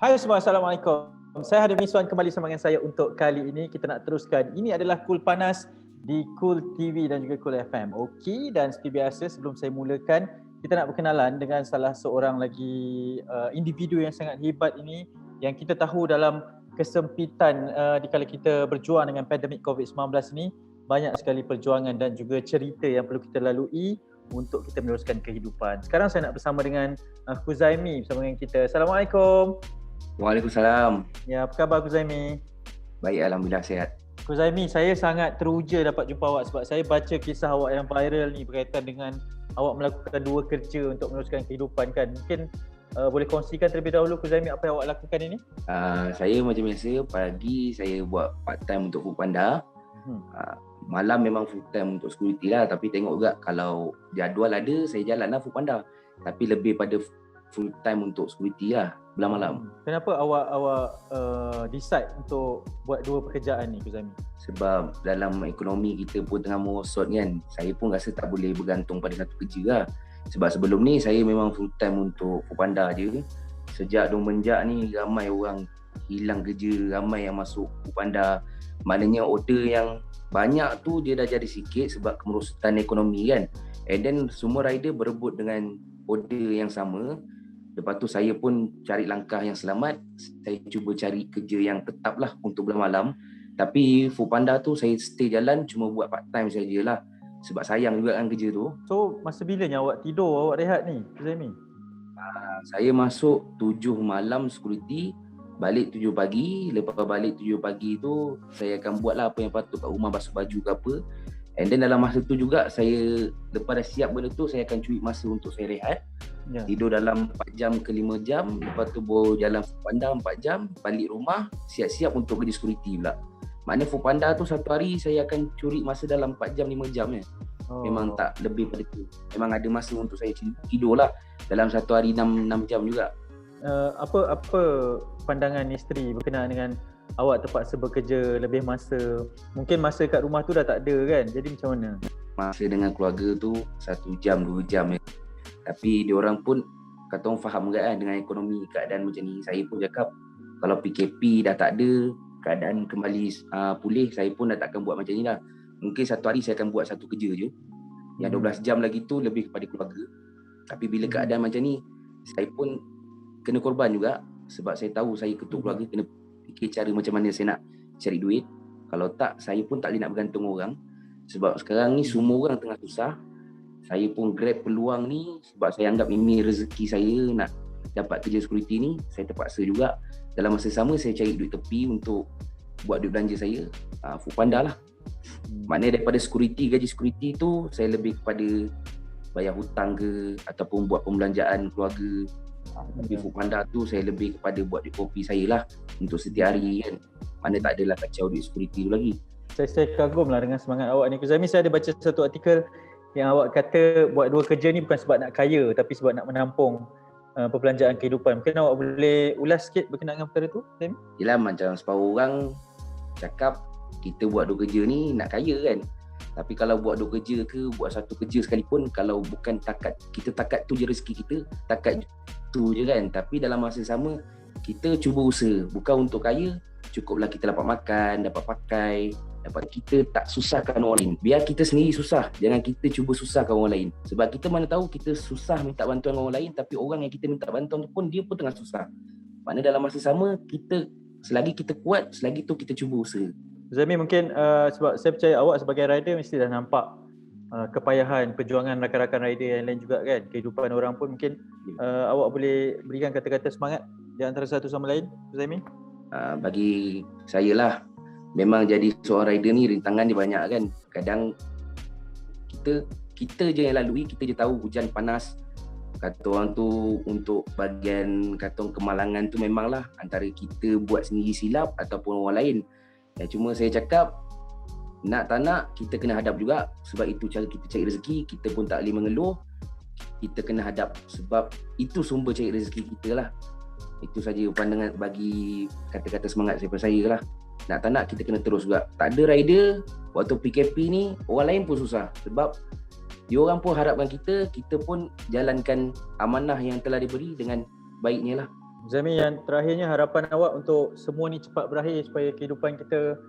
Hai semua, Assalamualaikum. Saya Hadim Miswan kembali sama dengan saya untuk kali ini. Kita nak teruskan. Ini adalah Cool Panas di Cool TV dan juga Cool FM. Okey, dan seperti biasa sebelum saya mulakan, kita nak berkenalan dengan salah seorang lagi individu yang sangat hebat ini, yang kita tahu dalam kesempitan dikala kita berjuang dengan pandemik COVID-19 ini, banyak sekali perjuangan dan juga cerita yang perlu kita lalui untuk kita meneruskan kehidupan. Sekarang saya nak bersama dengan Khuzaimi bersama dengan kita. Assalamualaikum. Waalaikumsalam. Ya, apa khabar Khuzaimi? Baik, Alhamdulillah sihat. Khuzaimi, saya sangat teruja dapat jumpa awak sebab saya baca kisah awak yang viral ni berkaitan dengan awak melakukan 2 kerja untuk meneruskan kehidupan kan. Mungkin boleh kongsikan terlebih dahulu Khuzaimi apa yang awak lakukan ini? Saya macam biasa, pagi saya buat part time untuk Foodpanda. Malam memang full time untuk security lah, tapi tengok juga kalau jadual ada saya jalan lah Foodpanda. Tapi lebih pada full time untuk security lah belah malam. Kenapa awak decide untuk buat 2 pekerjaan ni Khuzaimi? Sebab dalam ekonomi kita pun tengah merosot kan. Saya pun rasa tak boleh bergantung pada satu kerja lah. Sebab sebelum ni saya memang full time untuk Foodpanda je. Sejak Domenjak ni ramai orang hilang kerja, ramai yang masuk Foodpanda. Maknanya order yang banyak tu dia dah jadi sikit sebab kemerosotan ekonomi kan. And then semua rider berebut dengan order yang sama. Lepas tu saya pun cari langkah yang selamat. Saya cuba cari kerja yang tetap lah untuk belah malam. Tapi Foodpanda tu saya stay jalan cuma buat part time sajalah. Sebab sayang juga kan kerja tu. So masa bilanya awak tidur, awak rehat ni Khuzaimi? Saya masuk 7 malam security, balik 7 pagi. Lepas balik 7 pagi tu saya akan buat lah apa yang patut kat rumah, basuh baju ke apa. And then dalam masa tu juga saya, lepas dah siap benda tu, saya akan curi masa untuk saya rehat. Tidur dalam 4 jam ke 5 jam. Lepas tu baru jalan Foodpanda 4 jam, balik rumah, siap-siap untuk kerja security pula. Maknanya Foodpanda tu satu hari saya akan curi masa dalam 4 jam 5 jam ya. Memang tak lebih pada tu. Memang ada masa untuk saya tidur lah. Dalam satu hari 6 jam juga. Apa pandangan isteri berkenaan dengan awak terpaksa bekerja lebih masa? Mungkin masa kat rumah tu dah tak ada kan? Jadi macam mana? Masa dengan keluarga tu 1 jam 2 jam ya. Tapi diorang pun kata orang faham juga kan dengan ekonomi keadaan macam ni. Saya pun cakap kalau PKP dah tak ada, keadaan kembali pulih, saya pun dah takkan buat macam ni lah. Mungkin satu hari saya akan buat satu kerja je. Yang 12 jam lagi tu lebih kepada keluarga. Tapi bila keadaan macam ni, saya pun kena korban juga. Sebab saya tahu saya ketua keluarga, kena fikir cara macam mana saya nak cari duit. Kalau tak, saya pun tak boleh nak bergantung orang. Sebab sekarang ni semua orang tengah susah. Saya pun grab peluang ni sebab saya anggap ini rezeki saya nak dapat kerja security ni. Saya terpaksa juga. Dalam masa sama saya cari duit tepi untuk buat duit belanja saya. Foodpanda lah. Maknanya daripada gaji security tu, saya lebih kepada bayar hutang ke ataupun buat pembelanjaan keluarga. Tapi Foodpanda tu saya lebih kepada buat duit kopi saya lah untuk setiap hari kan. Mana tak adalah kacau duit security tu lagi. Saya kagum lah dengan semangat awak ni Khuzaimi. Saya ada baca satu artikel yang awak kata buat 2 kerja ni bukan sebab nak kaya, tapi sebab nak menampung perbelanjaan kehidupan. Mungkin awak boleh ulas sikit berkenaan dengan perkara tu? Yelah, macam separuh orang cakap kita buat 2 kerja ni nak kaya kan. Tapi kalau buat 2 kerja ke, buat satu kerja sekalipun, kalau bukan takat tu je rezeki kita, takat tu je kan. Tapi dalam masa sama kita cuba usaha, bukan untuk kaya, cukuplah kita dapat makan, dapat pakai, dapat kita tak susahkan orang lain. Biar kita sendiri susah, jangan kita cuba susahkan orang lain. Sebab kita mana tahu kita susah minta bantuan orang lain, tapi orang yang kita minta bantuan tu pun dia pun tengah susah. Maknanya dalam masa sama kita, selagi kita kuat, selagi tu kita cuba usaha. Zami, mungkin sebab saya percaya awak sebagai rider mesti dah nampak kepayahan, perjuangan rakan-rakan rider yang lain juga kan. Kehidupan orang pun mungkin awak boleh berikan kata-kata semangat di antara satu sama lain, Zami? Bagi saya lah, memang jadi seorang rider ni rintangan dia banyak kan. Kadang kita je yang lalui, kita je tahu hujan panas. Kata orang tu untuk bahagian kata orang kemalangan tu memanglah antara kita buat sendiri silap ataupun orang lain. Cuma saya cakap nak tak nak kita kena hadap juga. Sebab itu cara kita cari rezeki. Kita pun tak boleh mengeluh. Kita kena hadap sebab itu sumber cari rezeki kita lah. Itu saja pandangan bagi kata-kata semangat daripada saya lah. Nak tak nak kita kena terus juga. Tak ada rider waktu PKP ni, orang lain pun susah. Sebab diorang pun harapkan kita pun jalankan amanah yang telah diberi dengan baiknya lah. Zami, yang terakhirnya harapan awak untuk semua ni cepat berakhir supaya kehidupan kita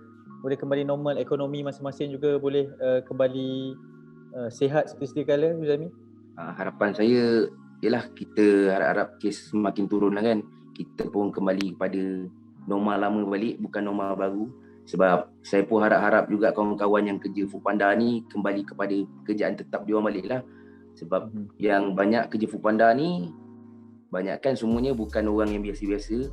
boleh kembali normal, ekonomi masing-masing juga boleh kembali sihat seperti sedia kala, Zami? Harapan saya ialah kita harap-harap kes semakin turun lah kan. Kita pun kembali kepada normal lama balik, bukan normal baru. Sebab saya pun harap-harap juga kawan-kawan yang kerja Foodpanda ni kembali kepada kerjaan tetap diorang balik lah. Sebab yang banyak kerja Foodpanda ni, banyak kan semuanya bukan orang yang biasa-biasa.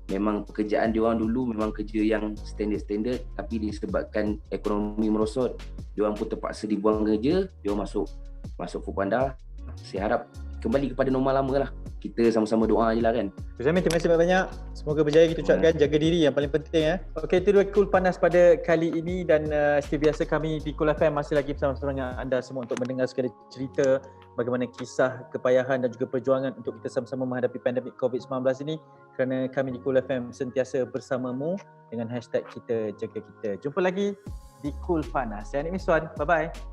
Memang pekerjaan diorang dulu memang kerja yang standard-standard, tapi disebabkan ekonomi merosot, diorang pun terpaksa dibuang kerja, diorang masuk Foodpanda. Saya harap kembali kepada normal lama lah. Kita sama-sama doa je lah kan. Zami, terima kasih banyak-banyak. Semoga berjaya kita ucapkan. Jaga diri yang paling penting. Okey, itu dua Cool Panas pada kali ini. Dan seperti biasa kami di Cool FM masih lagi bersama-sama dengan anda semua untuk mendengar segala cerita bagaimana kisah kepayahan dan juga perjuangan untuk kita sama-sama menghadapi pandemik COVID-19 ini. Kerana kami di Cool FM sentiasa bersamamu dengan hashtag kita jaga kita. Jumpa lagi di Cool Panas. Saya Nik Miswan. Bye-bye.